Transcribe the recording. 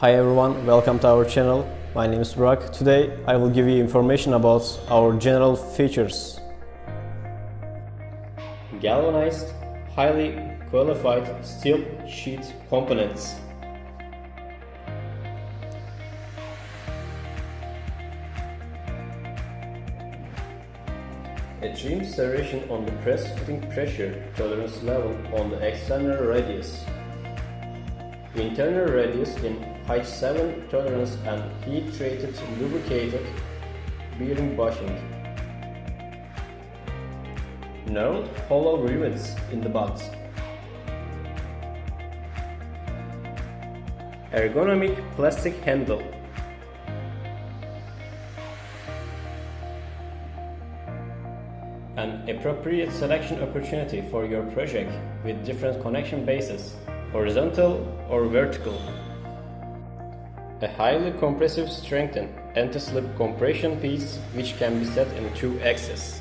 Hi everyone, welcome to our channel. My name is Burak. Today I will give you information about our general features. Galvanized, highly qualified steel sheet components. A trim serration on the press fitting pressure tolerance level on the external radius. Internal radius in height 7 tolerance and heat-treated lubricated bearing bushing. Knurled hollow rivets in the butt. Ergonomic plastic handle. An appropriate selection opportunity for your project with different connection bases, horizontal or vertical. A highly compressive strengthened anti-slip compression piece which can be set in 2 axes.